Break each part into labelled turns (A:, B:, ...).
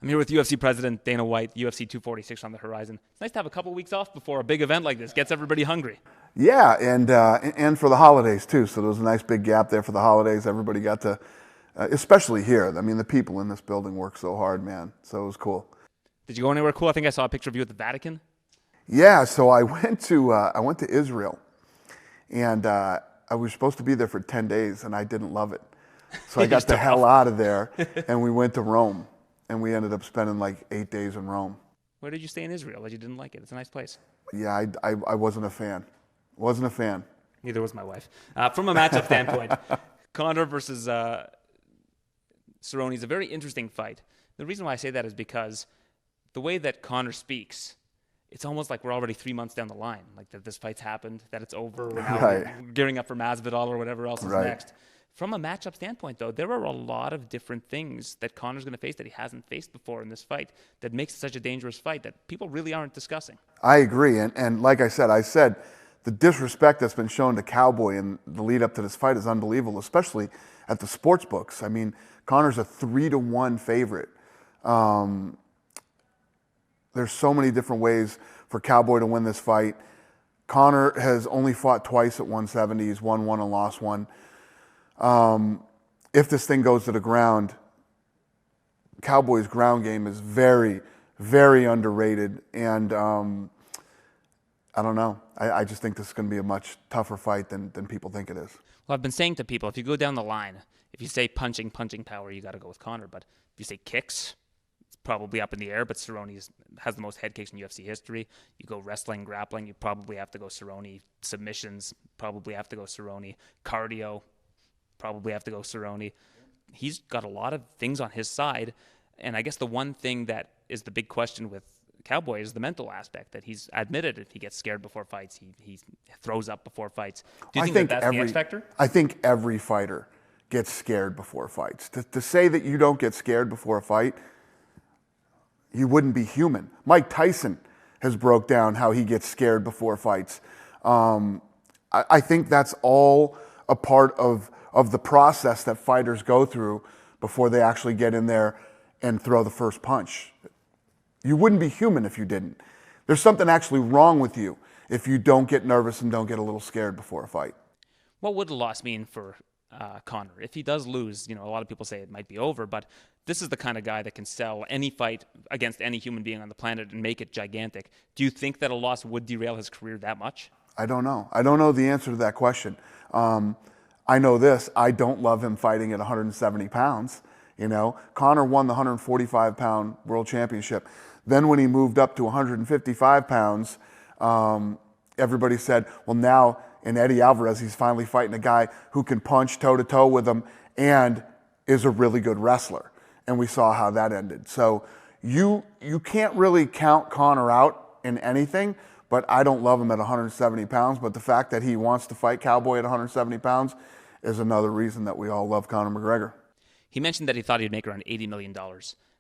A: I'm here with UFC President Dana White, UFC 246 on the horizon. It's nice to have a couple weeks off before a big event like this gets everybody hungry.
B: Yeah, and for the holidays too. So there was a nice big gap there for the holidays. Everybody got to, especially here. I mean, the people in this building work so hard, man. So it was cool.
A: Did you go anywhere cool? I think I saw a picture of you at the Vatican.
B: Yeah, so I went to Israel, and I was supposed to be there for 10 days, and I didn't love it. So I got the hell out of there, and we went to Rome, and we ended up spending like 8 days in Rome.
A: Where did you stay in Israel that you didn't like it? It's a nice place.
B: Yeah, I wasn't a fan. Wasn't a fan.
A: Neither was my wife. From a matchup standpoint, Conor versus Cerrone is a very interesting fight. The reason why I say that is because the way that Conor speaks, it's almost like we're already 3 months down the line, like that this fight's happened, that it's over, we're now gearing up for Masvidal or whatever else is next. From a matchup standpoint, though, there are a lot of different things that Conor's going to face that he hasn't faced before in this fight that makes it such a dangerous fight that people really aren't discussing.
B: I agree, and like I said the disrespect that's been shown to Cowboy in the lead up to this fight is unbelievable, especially at the sports books. I mean, Conor's a 3-1 favorite. There's so many different ways for Cowboy to win this fight. Conor has only fought twice at 170. He's won one and lost one. If this thing goes to the ground, Cowboy's ground game is very, very underrated. And I don't know. I just think this is going to be a much tougher fight than people think it is.
A: Well, I've been saying to people, if you go down the line, if you say punching power, you got to go with Conor. But if you say kicks, it's probably up in the air. But Cerrone has the most head kicks in UFC history. You go wrestling, grappling, you probably have to go Cerrone. Submissions, probably have to go Cerrone. Cardio, probably have to go Cerrone. He's got a lot of things on his side. And I guess the one thing that is the big question with Cowboy is the mental aspect, that he's admitted if he gets scared before fights, he throws up before fights. Do you think that's the X factor?
B: I think every fighter gets scared before fights. To say that you don't get scared before a fight, you wouldn't be human. Mike Tyson has broke down how he gets scared before fights. I think that's all a part of the process that fighters go through before they actually get in there and throw the first punch. You wouldn't be human if you didn't. There's something actually wrong with you if you don't get nervous and don't get a little scared before a fight.
A: What would a loss mean for Conor? If he does lose, a lot of people say it might be over, but this is the kind of guy that can sell any fight against any human being on the planet and make it gigantic. Do you think that a loss would derail his career that much?
B: I don't know. I don't know the answer to that question. I know this. I don't love him fighting at 170 pounds. Conor won the 145-pound world championship. Then when he moved up to 155 pounds, everybody said, well, now in Eddie Alvarez, he's finally fighting a guy who can punch toe-to-toe with him and is a really good wrestler. And we saw how that ended. So you can't really count Conor out in anything, but I don't love him at 170 pounds. But the fact that he wants to fight Cowboy at 170 pounds is another reason that we all love Conor McGregor.
A: He mentioned that he thought he'd make around $80 million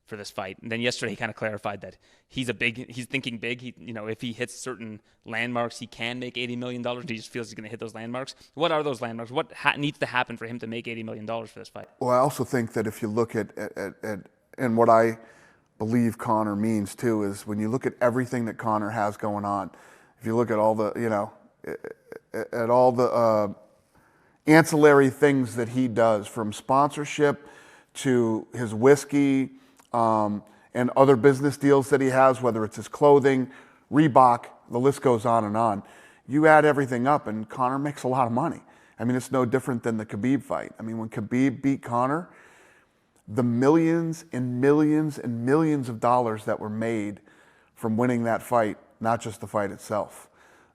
A: for this fight. And then yesterday he kind of clarified that he's thinking big. If he hits certain landmarks, he can make $80 million. He just feels he's going to hit those landmarks. What are those landmarks? What needs to happen for him to make $80 million for this fight?
B: Well, I also think that if you look at and what I believe Conor means too, is when you look at everything that Conor has going on, if you look at all the, at all the ancillary things that he does, from sponsorship to his whiskey, and other business deals that he has, whether it's his clothing, Reebok, the list goes on and on. You add everything up and Conor makes a lot of money. I mean, it's no different than the Khabib fight. I mean, when Khabib beat Conor, the millions and millions and millions of dollars that were made from winning that fight, not just the fight itself.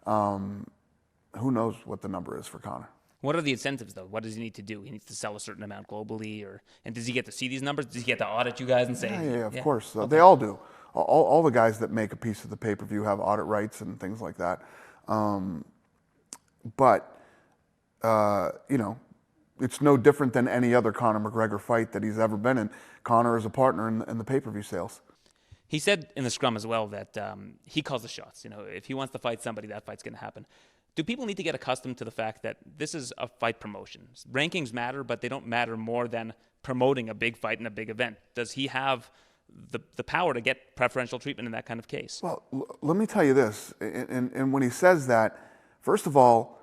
B: Who knows what the number is for Conor?
A: What are the incentives, though? What does he need to do? He needs to sell a certain amount globally, and does he get to see these numbers? Does he get to audit you guys and say?
B: Yeah, of course. Okay. They all do. All the guys that make a piece of the pay-per-view have audit rights and things like that. But it's no different than any other Conor McGregor fight that he's ever been in. Conor is a partner in the pay-per-view sales.
A: He said in the scrum as well that he calls the shots. If he wants to fight somebody, that fight's going to happen. Do people need to get accustomed to the fact that this is a fight promotion? Rankings matter, but they don't matter more than promoting a big fight and a big event. Does he have the power to get preferential treatment in that kind of case.
B: Well, let me tell you this, and when he says that, first of all,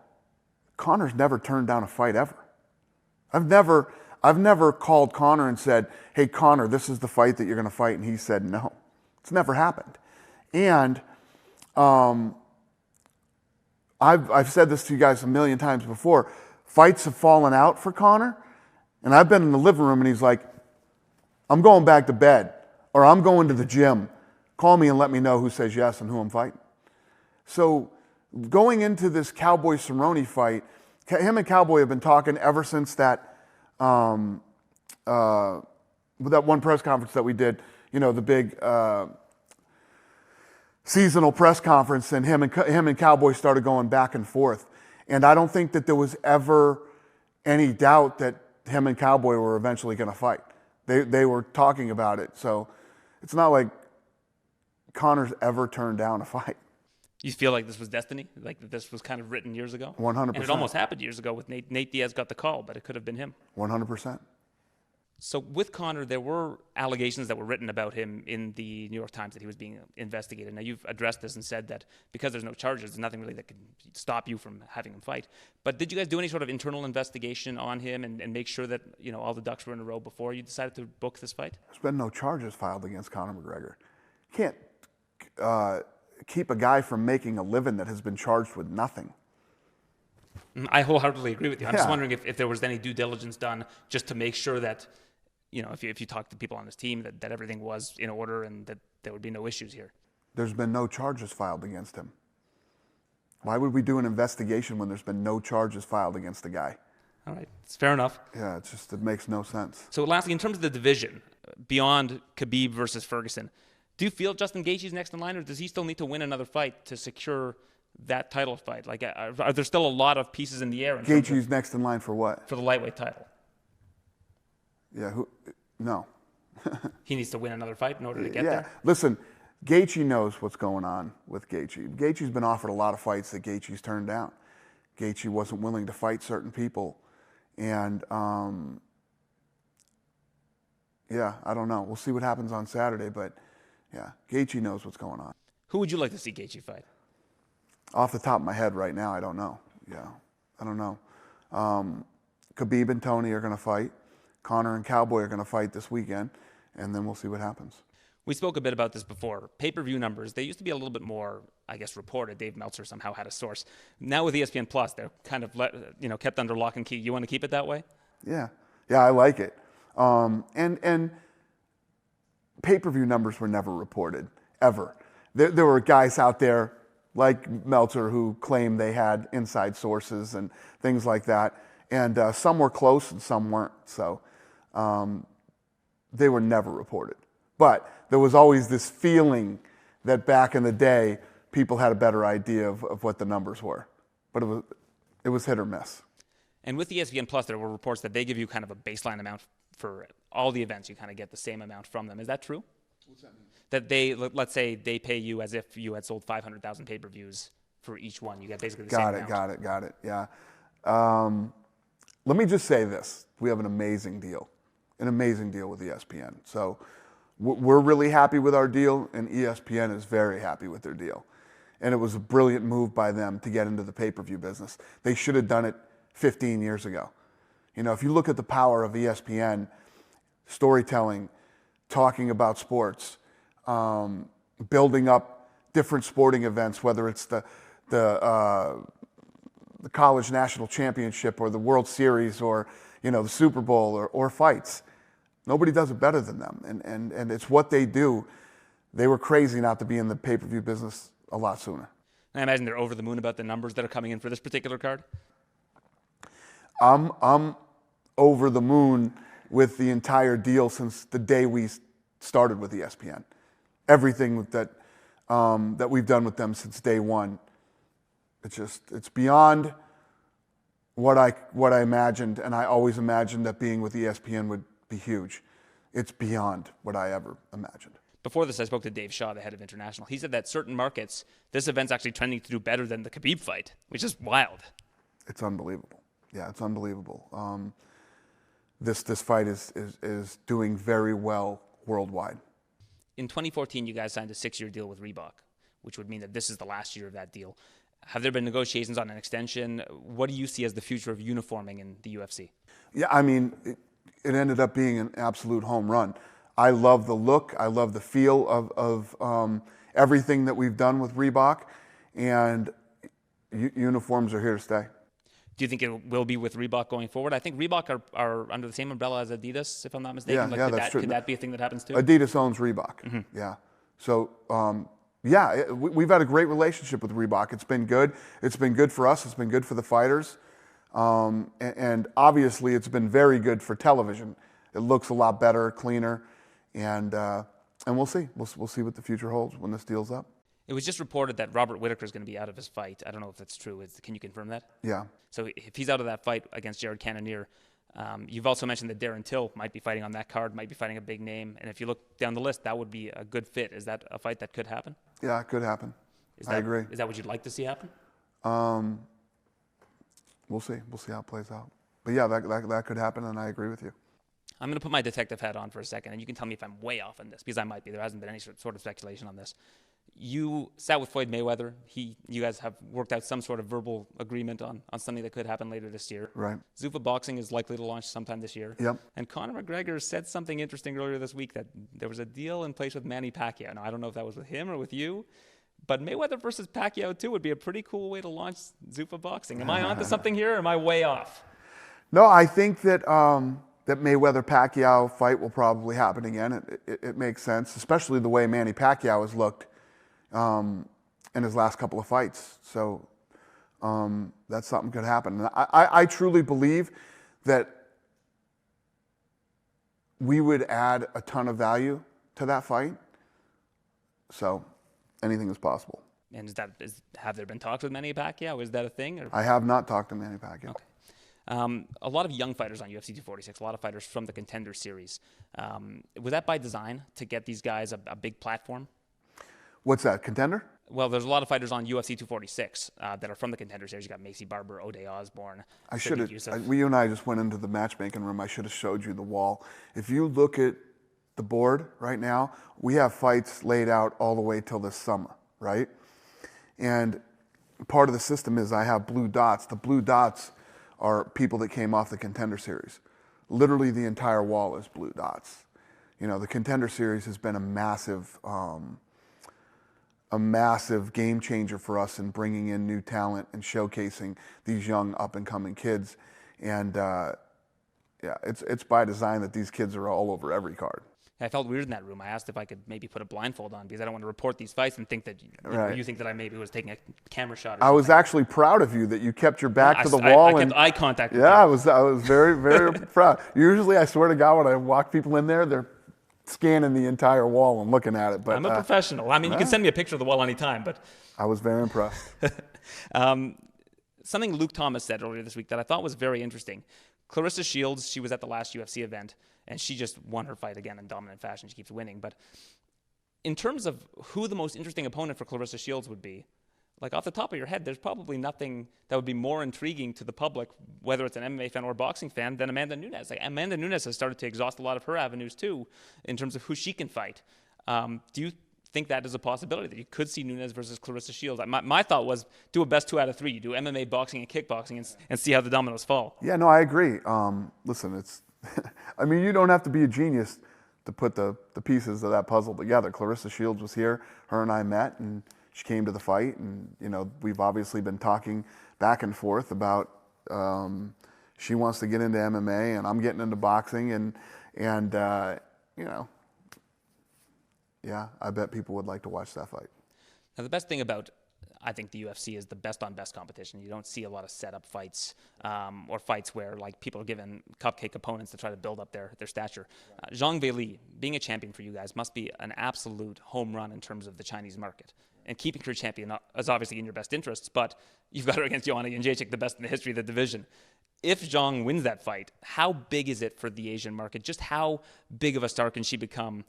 B: Conor's never turned down a fight ever. I've never called Conor and said, "Hey, Conor, this is the fight that you're going to fight," and he said no. It's never happened. And I've said this to you guys a million times before. Fights have fallen out for Conor, and I've been in the living room, and he's like, "I'm going back to bed," or "I'm going to the gym. Call me and let me know who says yes and who I'm fighting." So going into this Cowboy Cerrone fight, him and Cowboy have been talking ever since that one press conference that we did, the big seasonal press conference, and him and Cowboy started going back and forth. And I don't think that there was ever any doubt that him and Cowboy were eventually going to fight. They were talking about it. So it's not like Conor's ever turned down a fight.
A: You feel like this was destiny? Like that this was kind of written years ago?
B: 100%.
A: And it almost happened years ago with Nate. Nate Diaz got the call, but it could have been him.
B: 100%.
A: So with Conor, there were allegations that were written about him in the New York Times that he was being investigated. Now, you've addressed this and said that because there's no charges, there's nothing really that can stop you from having him fight. But did you guys do any sort of internal investigation on him and make sure that all the ducks were in a row before you decided to book this fight?
B: There's been no charges filed against Conor McGregor. You can't keep a guy from making a living that has been charged with nothing.
A: I wholeheartedly agree with you. I'm
B: Yeah.
A: just wondering if there was any due diligence done just to make sure that, if you talk to people on his team, that everything was in order and that there would be no issues here.
B: There's been no charges filed against him. Why would we do an investigation when there's been no charges filed against the guy?
A: All right, it's fair enough.
B: Yeah, it makes no sense.
A: So lastly, in terms of the division, beyond Khabib versus Ferguson, do you feel Justin Gaethje's next in line, or does he still need to win another fight to secure that title fight? Like, are there still a lot of pieces in the air?
B: Gaethje's next in line for what?
A: For the lightweight title.
B: Yeah, no.
A: He needs to win another fight in order to get
B: Yeah,
A: there?
B: listen, Gaethje knows what's going on with Gaethje. Gaethje's been offered a lot of fights that Gaethje's turned down. Gaethje wasn't willing to fight certain people. And, I don't know. We'll see what happens on Saturday, but, yeah, Gaethje knows what's going on.
A: Who would you like to see Gaethje fight?
B: Off the top of my head right now, I don't know. Yeah, I don't know. Khabib and Tony are going to fight. Conor and Cowboy are going to fight this weekend, and then we'll see what happens.
A: We spoke a bit about this before. Pay-per-view numbers, they used to be a little bit more, reported. Dave Meltzer somehow had a source. Now with ESPN Plus, they're kind of kept under lock and key. You want to keep it that way?
B: Yeah, I like it. And pay-per-view numbers were never reported, ever. There were guys out there like Meltzer who claimed they had inside sources and things like that. And some were close and some weren't. So they were never reported. But there was always this feeling that back in the day, people had a better idea of what the numbers were. But it was hit or miss.
A: And with ESPN Plus, there were reports that they give you kind of a baseline amount for all the events. You kind of get the same amount from them. Is that true?
B: What's that mean?
A: That let's say they pay you as if you had sold 500,000 pay-per-views for each one. You get basically the same amount.
B: Got it. Yeah. Let me just say this. We have an amazing deal with ESPN. So we're really happy with our deal, and ESPN is very happy with their deal. And it was a brilliant move by them to get into the pay-per-view business. They should have done it 15 years ago. If you look at the power of ESPN, storytelling, talking about sports, building up different sporting events, whether it's the college national championship or the World Series or the Super Bowl or fights. Nobody does it better than them, and it's what they do. They were crazy not to be in the pay-per-view business a lot sooner.
A: I imagine they're over the moon about the numbers that are coming in for this particular card.
B: I'm over the moon with the entire deal since the day we started with ESPN. Everything that we've done with them since day one. It's beyond what I imagined, and I always imagined that being with ESPN would be huge. It's beyond what I ever imagined.
A: Before this, I spoke to Dave Shaw, the head of international. He said that certain markets, this event's actually trending to do better than the Khabib fight, which is wild.
B: It's unbelievable. Yeah, it's unbelievable. This fight is doing very well worldwide.
A: in 2014, you guys signed a 6-year deal with Reebok, which would mean that this is the last year of that deal. Have there been negotiations on an extension? What do you see as the future of uniforming in the UFC?
B: Yeah, I mean, it ended up being an absolute home run. I love the look. I love the feel of everything that we've done with Reebok, and uniforms are here to stay.
A: Do you think it will be with Reebok going forward? I think Reebok are under the same umbrella as Adidas, if I'm not mistaken.
B: Yeah, that's true.
A: Could that be a thing that happens too?
B: Adidas owns Reebok. Mm-hmm. Yeah. So, we've had a great relationship with Reebok. It's been good. It's been good for us. It's been good for the fighters. And obviously, it's been very good for television. It looks a lot better, cleaner, and we'll see. We'll see what the future holds when this deal's up.
A: It was just reported that Robert Whittaker is going to be out of his fight. I don't know if that's true. Can you confirm that?
B: Yeah.
A: So if he's out of that fight against Jared Cannonier, you've also mentioned that Darren Till might be fighting on that card, might be fighting a big name. And if you look down the list, that would be a good fit. Is that a fight that could happen?
B: Yeah, it could happen. I agree.
A: Is that what you'd like to see happen?
B: We'll see. We'll see how it plays out. But yeah, that could happen, and I agree with you.
A: I'm going to put my detective hat on for a second, and you can tell me if I'm way off on this, because I might be. There hasn't been any sort of speculation on this. You sat with Floyd Mayweather. You guys have worked out some sort of verbal agreement on something that could happen later this year.
B: Right.
A: Zuffa Boxing is likely to launch sometime this year.
B: Yep.
A: And Conor McGregor said something interesting earlier this week, that there was a deal in place with Manny Pacquiao. Now, I don't know if that was with him or with you, but Mayweather versus Pacquiao, too, would be a pretty cool way to launch Zuffa Boxing. Am I onto something here, or am I way off?
B: No, I think that that Mayweather-Pacquiao fight will probably happen again. It makes sense, especially the way Manny Pacquiao has looked in his last couple of fights. So that's something could happen. And I truly believe that we would add a ton of value to that fight. So anything is possible.
A: And have there been talks with Manny Pacquiao? Is that a thing? Or?
B: I have not talked to Manny Pacquiao.
A: Okay. A lot of young fighters on UFC 246, a lot of fighters from the Contender Series. Was that by design to get these guys a big platform?
B: What's that, Contender?
A: Well, there's a lot of fighters on UFC 246 that are from the Contender Series. You got Macy Barber, O'Day Osborne.
B: You and I just went into the matchmaking room. I should have showed you the wall. If you look at the board right now, we have fights laid out all the way till this summer, right? And part of the system is I have blue dots. The blue dots are people that came off the Contender Series. Literally the entire wall is blue dots. You know, the Contender Series has been a massive game changer for us in bringing in new talent and showcasing these young up-and-coming kids. And it's by design that these kids are all over every card.
A: I felt weird in that room. I asked if I could maybe put a blindfold on, because I don't want to report these fights and think that you think that I maybe was taking a camera shot.
B: I was actually proud of you that you kept your back to the wall.
A: I kept eye contact with
B: you.
A: I
B: was very, very proud. Usually, I swear to God, when I walk people in there, they're scanning the entire wall and looking at it. But
A: I'm a professional. I mean, you can send me a picture of the wall anytime. But
B: I was very impressed.
A: Something Luke Thomas said earlier this week that I thought was very interesting. Clarissa Shields, she was at the last UFC event, and she just won her fight again in dominant fashion. She keeps winning. But in terms of who the most interesting opponent for Clarissa Shields would be, like off the top of your head, there's probably nothing that would be more intriguing to the public, whether it's an MMA fan or a boxing fan, than Amanda Nunes. Like, Amanda Nunes has started to exhaust a lot of her avenues too, in terms of who she can fight. Do you think that is a possibility, that you could see Nunes versus Clarissa Shields? My thought was do a best 2 out of 3. You do MMA, boxing, and kickboxing, and see how the dominoes fall.
B: Yeah, no, I agree. Listen, it's I mean, you don't have to be a genius to put the pieces of that puzzle together. Clarissa Shields was here. Her and I met, and she came to the fight. And, you know, we've obviously been talking back and forth about she wants to get into MMA, and I'm getting into boxing. And you know, yeah, I bet people would like to watch that fight.
A: Now, the best thing about, I think, the UFC is the best-on-best competition. You don't see a lot of setup fights or fights where like people are given cupcake opponents to try to build up their stature. Zhang Weili, being a champion for you guys, must be an absolute home run in terms of the Chinese market. And keeping her champion is obviously in your best interests, but you've got her against Joanna Jędrzejczyk, the best in the history of the division. If Zhang wins that fight, how big is it for the Asian market? Just how big of a star can she become,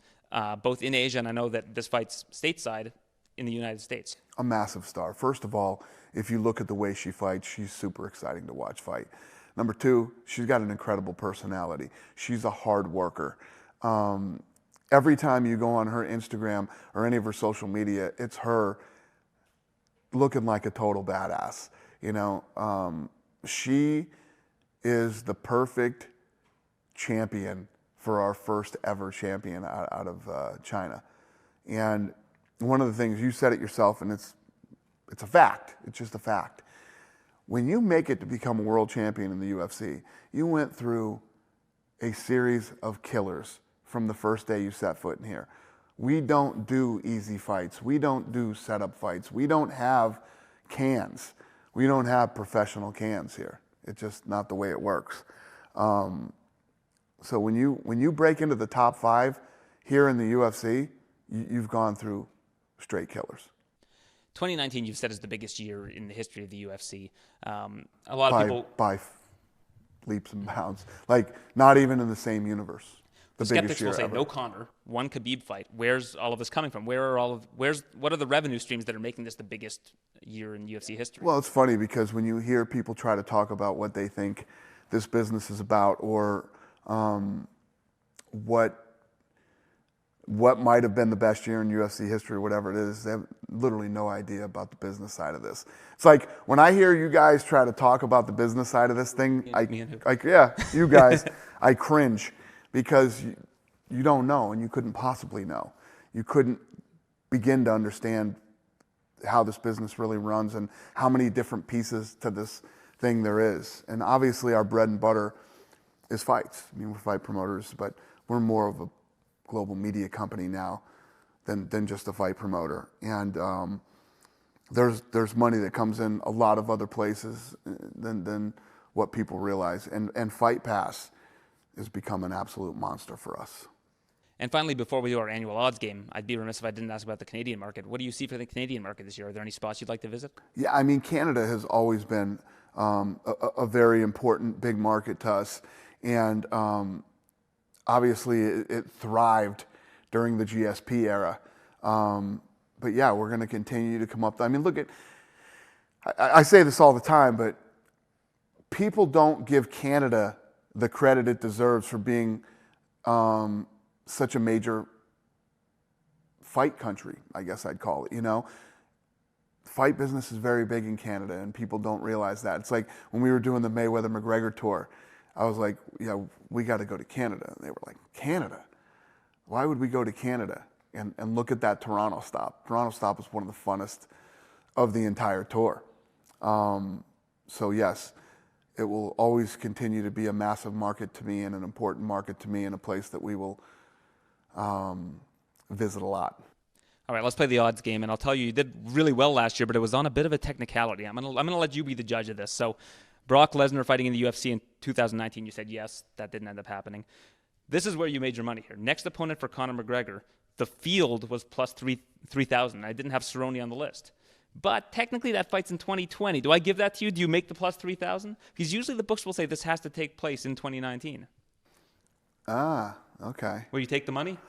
A: both in Asia, and I know that this fight's stateside, in the United States?
B: A massive star. First of all, if you look at the way she fights, she's super exciting to watch fight. Number 2, she's got an incredible personality. She's a hard worker. every time you go on her Instagram or any of her social media, it's her looking like a total badass. You know, she is the perfect champion for our first ever champion out of China. And one of the things, you said it yourself, and it's a fact. It's just a fact. When you make it to become a world champion in the UFC, you went through a series of killers from the first day you set foot in here. We don't do easy fights. We don't do setup fights. We don't have cans. We don't have professional cans here. It's just not the way it works. So when you break into the top 5 here in the UFC, you've gone through straight killers.
A: 2019, you've said, is the biggest year in the history of the UFC. A lot of people
B: by leaps and bounds, like not even in the same universe.
A: The skeptics will say no Conor, one Khabib fight. Where's all of this coming from? What are the revenue streams that are making this the biggest year in UFC history?
B: Well, it's funny because when you hear people try to talk about what they think this business is about, or what might have been the best year in UFC history, or whatever it is, they have literally no idea about the business side of this. It's like when I hear you guys try to talk about the business side of this thing, you guys, I cringe, because you don't know, and you couldn't possibly know. You couldn't begin to understand how this business really runs and how many different pieces to this thing there is. And obviously our bread and butter is fights. I mean, we're fight promoters, but we're more of a global media company now than just a fight promoter. And there's money that comes in a lot of other places than what people realize. And Fight Pass has become an absolute monster for us.
A: And finally, before we do our annual odds game, I'd be remiss if I didn't ask about the Canadian market. What do you see for the Canadian market this year? Are there any spots you'd like to visit?
B: Yeah, I mean, Canada has always been a very important, big market to us. And obviously, it thrived during the GSP era. But yeah, we're going to continue to come up. I mean, look at, I say this all the time, but people don't give Canada the credit it deserves for being such a major fight country, I guess I'd call it. You know, fight business is very big in Canada, and people don't realize that. It's like when we were doing the Mayweather-McGregor tour, I was like, yeah, we got to go to Canada. And they were like, Canada? Why would we go to Canada? And look at that Toronto stop. Toronto stop was one of the funnest of the entire tour. So yes, it will always continue to be a massive market to me and an important market to me, and a place that we will visit a lot.
A: All right, let's play the odds game, and I'll tell you, you did really well last year, but it was on a bit of a technicality. I'm gonna let you be the judge of this. So, Brock Lesnar fighting in the UFC in 2019, you said yes, that didn't end up happening. This is where you made your money here. Next opponent for Conor McGregor, the field was plus 3,000. I didn't have Cerrone on the list. But technically that fight's in 2020. Do I give that to you? Do you make the plus 3,000? Because usually the books will say this has to take place in 2019.
B: Ah, okay.
A: Will you take the money?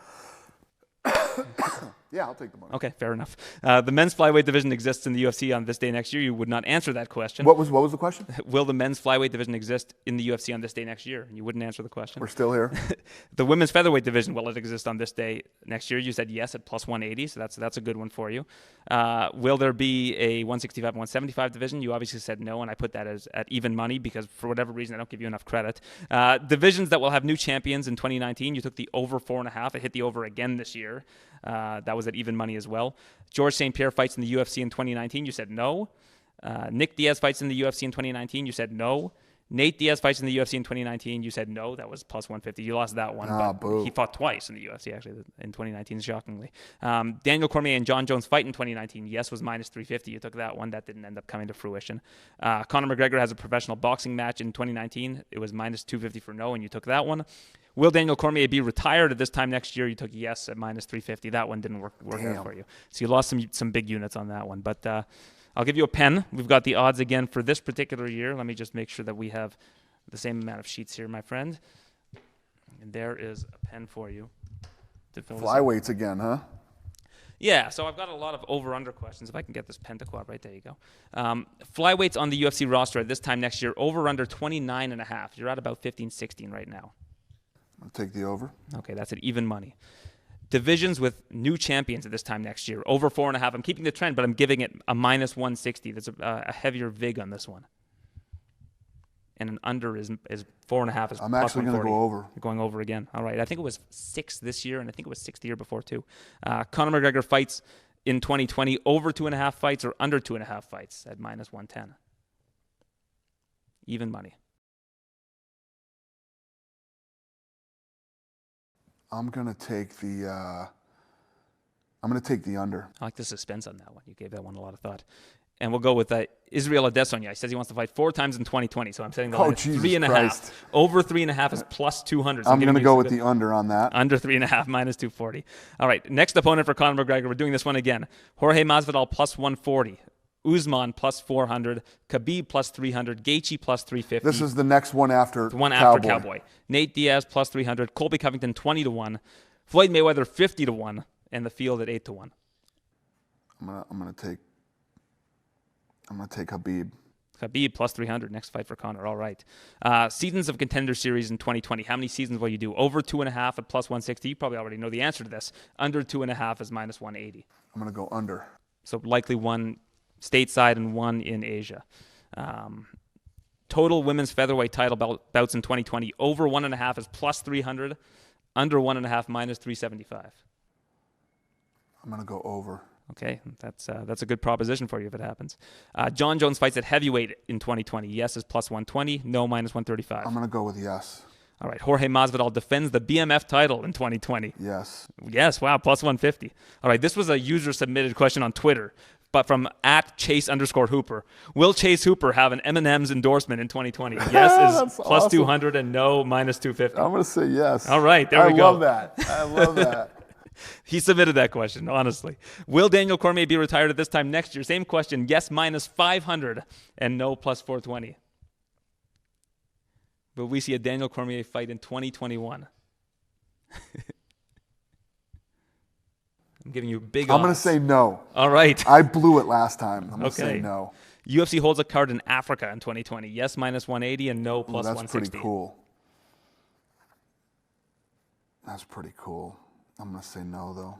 B: Yeah, I'll take the money.
A: Okay, fair enough. The men's flyweight division exists in the UFC on this day next year. You would not answer that question.
B: What was the question?
A: Will the men's flyweight division exist in the UFC on this day next year? You wouldn't answer the question.
B: We're still here.
A: The women's featherweight division, will it exist on this day next year? You said yes at plus 180, so that's a good one for you. Will there be a 165 and 175 division? You obviously said no, and I put that as at even money because for whatever reason I don't give you enough credit. Divisions that will have new champions in 2019, you took the over 4.5. It hit the over again this year. That was at even money as well. George St. Pierre fights in the UFC in 2019. You said no. Nick Diaz fights in the UFC in 2019. You said no. Nate Diaz fights in the UFC in 2019. You said no. That was plus 150. You lost that one. But
B: boo.
A: He fought twice in the UFC, actually, in 2019, shockingly. Daniel Cormier and John Jones fight in 2019. Yes was minus 350. You took that one. That didn't end up coming to fruition. Conor McGregor has a professional boxing match in 2019. It was minus 250 for no, and you took that one. Will Daniel Cormier be retired at this time next year? You took yes at minus 350. That one didn't work out for you. So you lost some big units on that one. But I'll give you a pen. We've got the odds again for this particular year. Let me just make sure that we have the same amount of sheets here, my friend. And there is a pen for you.
B: Flyweights again, huh?
A: Yeah, so I've got a lot of over-under questions. If I can get this pen to cooperate, there you go. Flyweights on the UFC roster at this time next year, over-under 29.5. You're at about 15, 16 right now.
B: I'll take the over.
A: Okay, that's at even money. Divisions with new champions at this time next year. Over 4.5. I'm keeping the trend, but I'm giving it a minus 160. There's a heavier vig on this one. And an under is 4.5. Is
B: I'm actually going to go over.
A: You're going over again. All right. I think it was 6 this year, and I think it was 6 the year before too. Conor McGregor fights in 2020 over 2.5 fights or under 2.5 fights at minus 110. Even money.
B: I'm going to take the under.
A: I like the suspense on that one. You gave that one a lot of thought. And we'll go with Israel Adesanya. He says he wants to fight 4 times in 2020, so I'm setting the line at 3.5. Over 3.5 is plus 200. So
B: I'm going to go with the under on that.
A: Under 3.5, minus 240. All right, next opponent for Conor McGregor. We're doing this one again. Jorge Masvidal plus 140. Usman plus 400. Khabib plus 300. Gaethje plus 350.
B: This is the next one after
A: Cowboy. Nate Diaz plus 300. Colby Covington 20-1. Floyd Mayweather 50-1. And the field at 8-1.
B: I'm gonna take Khabib.
A: Khabib plus 300. Next fight for Conor. All right. Seasons of Contender Series in 2020. How many seasons will you do? Over 2.5 at plus 160. You probably already know the answer to this. Under 2.5 is minus 180.
B: I'm gonna go under.
A: So likely one stateside and one in Asia. Total women's featherweight title bouts in 2020. Over 1.5 is plus 300. Under 1.5 minus 375.
B: I'm gonna go over.
A: Okay, that's a good proposition for you if it happens. John Jones fights at heavyweight in 2020. Yes is plus 120. No minus 135.
B: I'm gonna go with yes.
A: All right, Jorge Masvidal defends the BMF title in 2020.
B: Yes.
A: Yes, wow, plus 150. All right, this was a user-submitted question on Twitter, but from @Chase_Hooper. Will Chase Hooper have an M&M's endorsement in 2020? Yes is plus awesome. 200 and no minus 250.
B: I'm going to say yes.
A: All right, there we go.
B: I love that. I love that.
A: He submitted that question, honestly. Will Daniel Cormier be retired at this time next year? Same question. Yes, minus 500 and no plus 420. Will we see a Daniel Cormier fight in 2021? I'm giving you big odds.
B: I'm going to say no.
A: All right.
B: I blew it last time. I'm going to say no.
A: UFC holds a card in Africa in 2020. Yes, minus 180 and no plus 160.
B: That's pretty cool. That's pretty cool. I'm going to say no, though.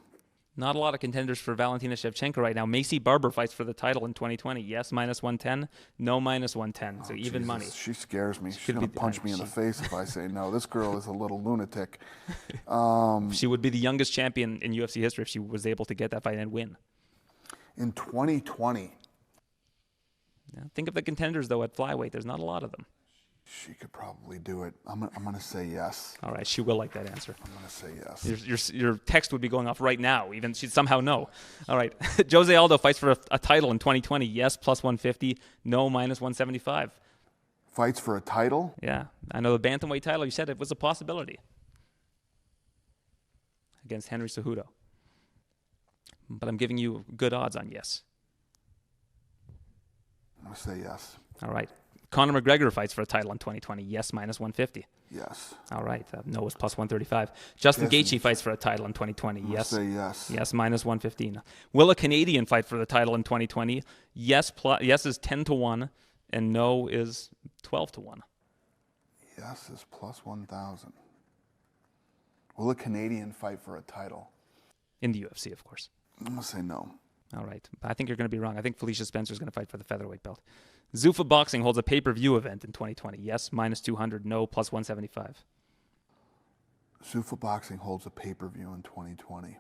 A: Not a lot of contenders for Valentina Shevchenko right now. Macy Barber fights for the title in 2020. Yes, minus 110. No, minus 110. So even money.
B: She scares me. She's going to punch me in the face if I say no. This girl is a little lunatic.
A: She would be the youngest champion in UFC history if she was able to get that fight and win.
B: In 2020.
A: Yeah, think of the contenders, though, at flyweight. There's not a lot of them.
B: She could probably do it. I'm going to say yes.
A: All right, she will like that answer.
B: I'm going to say yes.
A: Your text would be going off right now. Even she'd somehow know. All right, Jose Aldo fights for a title in 2020. Yes, plus 150. No, minus 175.
B: Fights for a title?
A: Yeah, I know the bantamweight title. You said it was a possibility against Henry Cejudo, but I'm giving you good odds on yes.
B: I'm going to say yes.
A: All right. Conor McGregor fights for a title in 2020. Yes, minus 150.
B: Yes.
A: All right. No is plus 135. Justin Gaethje fights for a title in 2020. Yes.
B: Say yes.
A: Yes, minus 115. Will a Canadian fight for the title in 2020? Yes is 10-1, and no is 12-1.
B: Yes is plus 1,000. Will a Canadian fight for a title?
A: In the UFC, of course.
B: I'm going to say no.
A: All right. I think you're going to be wrong. I think Felicia Spencer is going to fight for the featherweight belt. Zuffa Boxing holds a pay-per-view event in 2020. Yes, minus 200. No, plus 175.
B: Zuffa Boxing holds a pay-per-view in 2020. I'm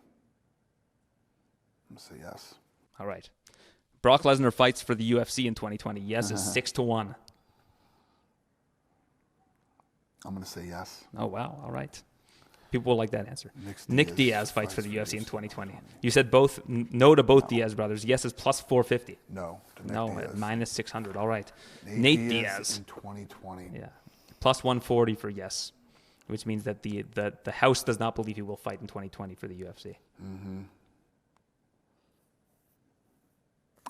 B: going to say yes.
A: All right. Brock Lesnar fights for the UFC in 2020. Yes is 6-1.
B: I'm going to say yes.
A: Oh, wow. All right. People will like that answer. Nick Diaz fights for the UFC in 2020. You said both no to both Diaz brothers. Yes is plus 450.
B: No to Nick
A: Diaz.
B: Diaz.
A: Minus 600. All right. Nate Diaz
B: in 2020.
A: Yeah. Plus 140 for yes, which means that the House does not believe he will fight in 2020 for the UFC.
B: Mm-hmm.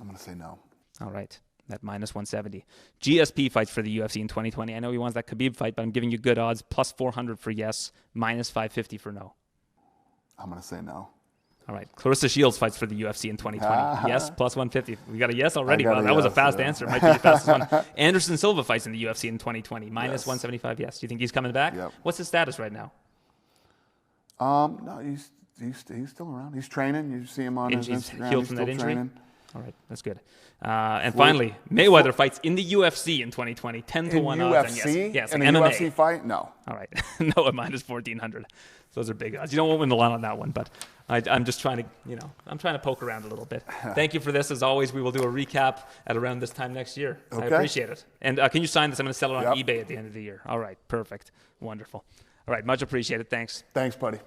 B: I'm going to say no.
A: All right. At minus 170. GSP fights for the UFC in 2020. I know he wants that Khabib fight, but I'm giving you good odds. Plus 400 for yes, minus 550 for no.
B: I'm going to say no.
A: All right. Clarissa Shields fights for the UFC in 2020. Yes, plus 150. We got a yes already. Wow, that was a fast answer. Might be the fastest one. Anderson Silva fights in the UFC in 2020. Minus 175, yes. Do you think he's coming back?
B: Yep.
A: What's his status right now?
B: No, he's he's still around. He's training. You see him on his
A: He's
B: Instagram.
A: healed
B: He's
A: from
B: still
A: that injury?
B: training.
A: All right, that's good. And finally, Mayweather fights in the UFC in 2020, 10-1 odds.
B: UFC?
A: Yes,
B: in
A: like
B: a
A: MMA.
B: UFC fight? No.
A: All right, no, at minus 1400. Those are big odds. You don't win the line on that one, but I'm just trying to poke around a little bit. Thank you for this. As always, we will do a recap at around this time next year.
B: Okay.
A: I appreciate it. And can you sign this? I'm going to sell it on
B: Yep.
A: eBay at the end of the year. All right, perfect, wonderful. All right, much appreciated. Thanks.
B: Thanks, buddy.